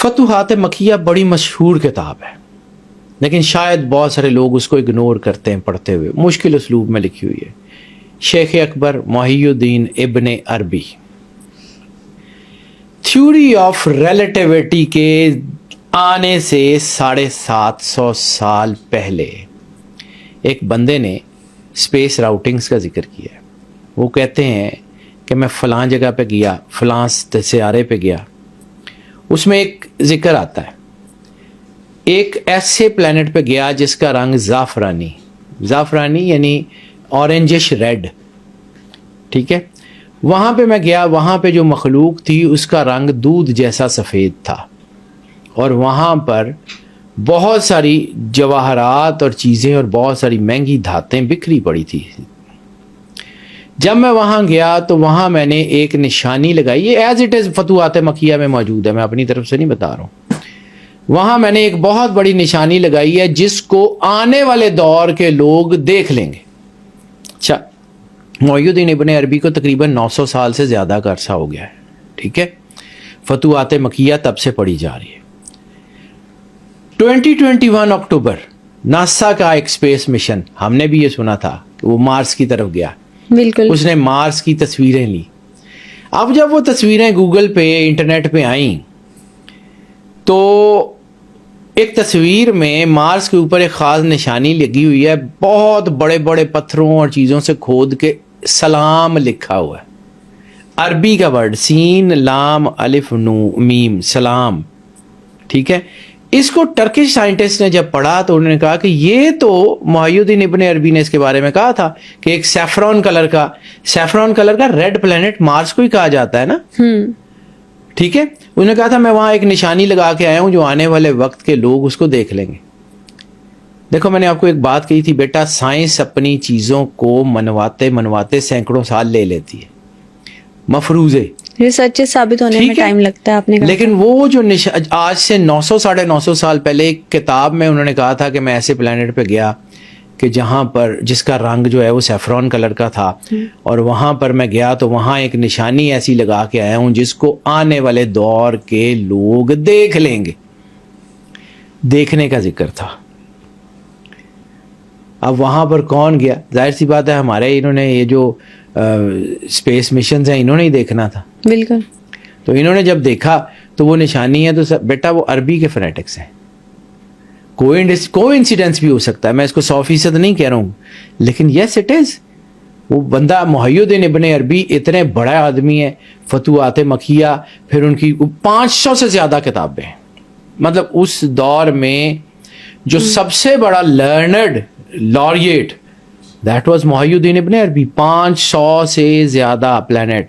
فتوحات مکیہ بڑی مشہور کتاب ہے، لیکن شاید بہت سارے لوگ اس کو اگنور کرتے ہیں پڑھتے ہوئے، مشکل اسلوب میں لکھی ہوئی ہے۔ شیخ اکبر محی الدین ابن عربی تھیوری آف ریلیٹیوٹی کے آنے سے 750 سال پہلے ایک بندے نے اسپیس راؤٹنگز کا ذکر کیا ہے۔ وہ کہتے ہیں کہ میں فلاں جگہ پہ گیا، فلاں سیارے پہ گیا، اس میں ایک ذکر آتا ہے ایک ایسے پلانٹ پہ گیا جس کا رنگ زعفرانی یعنی اورنجش ریڈ، ٹھیک ہے۔ وہاں پہ میں گیا، وہاں پہ جو مخلوق تھی اس کا رنگ دودھ جیسا سفید تھا، اور وہاں پر بہت ساری جواہرات اور چیزیں اور بہت ساری مہنگی دھاتیں بکھری پڑی تھی۔ جب میں وہاں گیا تو وہاں میں نے ایک نشانی لگائی، یہ ایز اٹ از فتوحات مکیہ میں موجود ہے، میں اپنی طرف سے نہیں بتا رہا ہوں۔ وہاں میں نے ایک بہت بڑی نشانی لگائی ہے جس کو آنے والے دور کے لوگ دیکھ لیں گے۔ اچھا، محی الدین ابن عربی کو تقریباً 900 سال سے زیادہ کا عرصہ ہو گیا ہے، ٹھیک ہے۔ فتوحات مکیہ تب سے پڑھی جا رہی ہے۔ 2021 اکتوبر ناسا کا ایک اسپیس مشن، ہم نے بھی یہ سنا تھا کہ وہ مارس کی طرف گیا، بالکل، اس نے مارس کی تصویریں لی۔ اب جب وہ تصویریں گوگل پہ انٹرنیٹ پہ آئیں تو ایک تصویر میں مارس کے اوپر ایک خاص نشانی لگی ہوئی ہے، بہت بڑے بڑے پتھروں اور چیزوں سے کھود کے سلام لکھا ہوا ہے، عربی کا ورڈ، سین لام الف نو میم، سلام، ٹھیک ہے۔ اس کو ٹرکش سائنٹسٹ نے جب پڑھا تو انہوں نے کہا کہ یہ تو محی الدین ابن عربی نے اس کے بارے میں کہا تھا کہ ایک سیفرون کلر کا ریڈ پلینٹ مارس کو ہی کہا جاتا ہے نا، ٹھیک ہے۔ انہوں نے کہا تھا میں وہاں ایک نشانی لگا کے آیا ہوں جو آنے والے وقت کے لوگ اس کو دیکھ لیں گے۔ دیکھو، میں نے آپ کو ایک بات کہی تھی، بیٹا سائنس اپنی چیزوں کو منواتے سینکڑوں سال لے لیتی ہے، مفروضے ریسرچ ثابت ہونے میں ٹائم لگتا ہے، آپ نے کہا۔ لیکن وہ جو آج سے 900 سال پہلے ایک کتاب میں انہوں نے کہا تھا کہ میں ایسے پلانٹ پہ گیا کہ جہاں پر جس کا رنگ جو ہے وہ سیفرون کلر کا تھا، اور وہاں پر میں گیا تو وہاں ایک نشانی ایسی لگا کے آیا ہوں جس کو آنے والے دور کے لوگ دیکھ لیں گے، دیکھنے کا ذکر تھا۔ اب وہاں پر کون گیا؟ ظاہر سی بات ہے ہمارے انہوں نے یہ جو اسپیس مشنز ہیں انہوں نے ہی دیکھنا تھا، بالکل۔ تو انہوں نے جب دیکھا تو وہ نشانی ہے، تو بیٹا وہ عربی کے فنیٹکس ہیں، کوئی انسیڈنس بھی ہو سکتا ہے، میں اس کو 100% نہیں کہہ رہا ہوں، لیکن یس اٹ از۔ وہ بندہ محی الدین ابن عربی اتنے بڑا آدمی ہے، فتوحات مکیہ، پھر ان کی 500 سے زیادہ کتابیں ہیں، مطلب اس دور میں جو سب سے بڑا لرنڈ لاریٹ دیٹ واز محی الدین ابن عربی، 500 سے زیادہ پلانٹ۔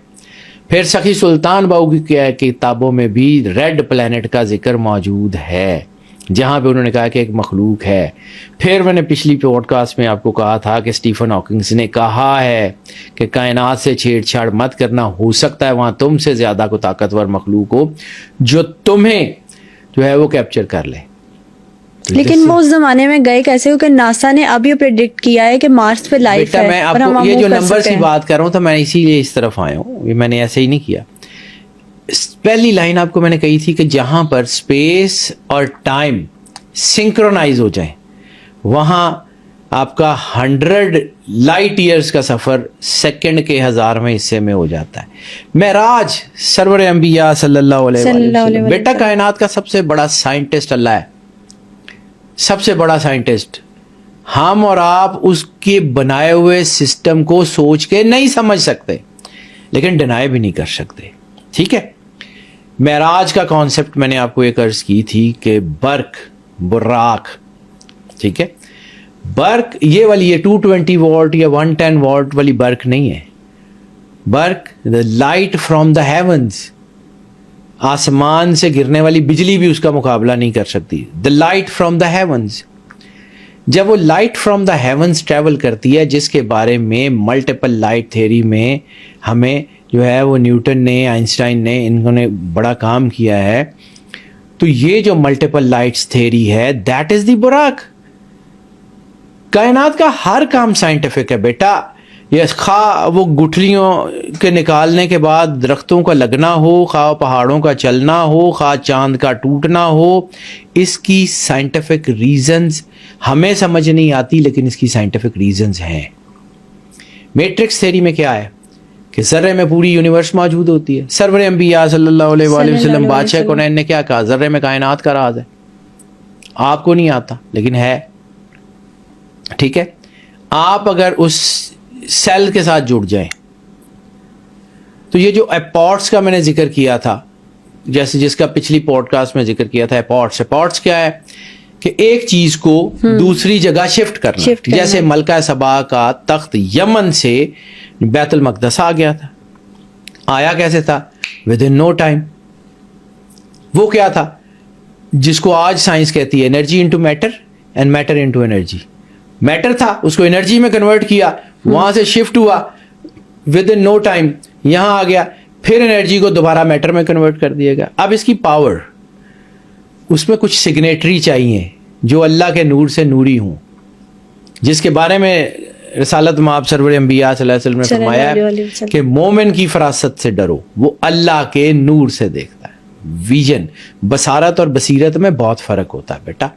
پھر سخی سلطان باؤ کی کتابوں میں بھی ریڈ پلانٹ کا ذکر موجود ہے، جہاں پہ انہوں نے کہا کہ ایک مخلوق ہے۔ پھر میں نے پچھلی پوڈ کاسٹ میں آپ کو کہا تھا کہ اسٹیفن ہاکنگز نے کہا ہے کہ کائنات سے چھیڑ چھاڑ مت کرنا، ہو سکتا ہے وہاں تم سے زیادہ کوئی طاقتور مخلوق ہو جو تمہیں جو ہے وہ کیپچر کر لے۔ لیکن وہ اس زمانے میں گئے کیسے؟ کیونکہ ناسا نے اب یہ پریڈکٹ کیا ہے کہ مارس پہ لائف ہے، میں آپ کو یہ جو نمبر کی بات کر رہا ہوں تو میں اسی لیے اس طرف آیا ہوں، یہ میں نے ایسے ہی نہیں کیا۔ پہلی لائن آپ کو میں نے کہی تھی کہ جہاں پر اسپیس اور ٹائم سنکرونائز ہو جائیں وہاں آپ کا 100 لائٹ ایئرز کا سفر سیکنڈ کے 1000ویں حصے میں ہو جاتا ہے۔ معراج سرور انبیاء صلی اللہ علیہ وسلم، بیٹا کائنات کا سب سے بڑا سائنٹسٹ اللہ ہے، سب سے بڑا سائنٹسٹ۔ ہم اور آپ اس کے بنائے ہوئے سسٹم کو سوچ کے نہیں سمجھ سکتے، لیکن ڈینائی بھی نہیں کر سکتے، ٹھیک ہے۔ معراج کا کانسیپٹ میں نے آپ کو ایک عرض کی تھی کہ برق، براق، ٹھیک ہے۔ برق یہ والی یہ 220 واٹ یا 110 واٹ والی برق نہیں ہے، برق the light from the heavens, آسمان سے گرنے والی بجلی بھی اس کا مقابلہ نہیں کر سکتی، the light from the heavens. جب وہ light from the heavens travel کرتی ہے، جس کے بارے میں ملٹیپل لائٹ تھیوری میں ہمیں جو ہے وہ نیوٹن نے، آئنسٹائن نے، انہوں نے بڑا کام کیا ہے، تو یہ جو ملٹیپل لائٹس تھیوری ہے دیٹ از دی براق۔ کائنات کا ہر کام سائنٹیفک ہے بیٹا، یہ خواہ وہ گٹھلیوں کے نکالنے کے بعد درختوں کا لگنا ہو، خواہ پہاڑوں کا چلنا ہو، خواہ چاند کا ٹوٹنا ہو، اس کی سائنٹیفک ریزنز ہمیں سمجھ نہیں آتی، لیکن اس کی سائنٹیفک ریزنز ہیں. میٹرکس تھیوری میں کیا ہے کہ ذرے میں پوری یونیورس موجود ہوتی ہے. سرور انبیاء صلی اللہ علیہ وآلہ وسلم بادشاہ کونین نے کیا کہا؟ ذرے میں کائنات کا راز ہے. آپ کو نہیں آتا لیکن ہے. ٹھیک ہے، آپ اگر اس سیل کے ساتھ جڑ جائیں تو یہ جو ایپارٹس کا میں نے ذکر کیا تھا، جیسے جس کا پچھلی پوڈ کاسٹ میں ذکر کیا تھا، ایپارٹس کیا ہے کہ ایک چیز کو دوسری جگہ شفٹ کرنا. جیسے ملکہ سبا کا تخت یمن سے بیت المقدس آ گیا تھا. آیا کیسے تھا؟ Within no time. وہ کیا تھا جس کو آج سائنس کہتی ہے energy into matter and matter into energy. Matter تھا، اس کو انرجی میں کنورٹ کیا، وہاں سے شفٹ ہوا، ود ان نو ٹائم یہاں آ گیا، پھر انرجی کو دوبارہ میٹر میں کنورٹ کر دیا گیا. اب اس کی پاور، اس میں کچھ سگنیٹری چاہیے جو اللہ کے نور سے نوری ہوں، جس کے بارے میں رسالت مآب سرور انبیاء صلی اللہ علیہ وسلم نے فرمایا ہے کہ مومن کی فراست سے ڈرو، وہ اللہ کے نور سے دیکھتا ہے. ویژن، بصارت اور بصیرت میں بہت فرق ہوتا ہے بیٹا.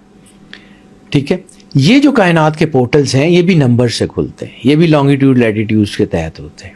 ٹھیک ہے، یہ جو کائنات کے پورٹلز ہیں یہ بھی نمبر سے کھلتے ہیں، یہ بھی لانگیٹیوڈ لیٹیٹیوڈ کے تحت ہوتے ہیں.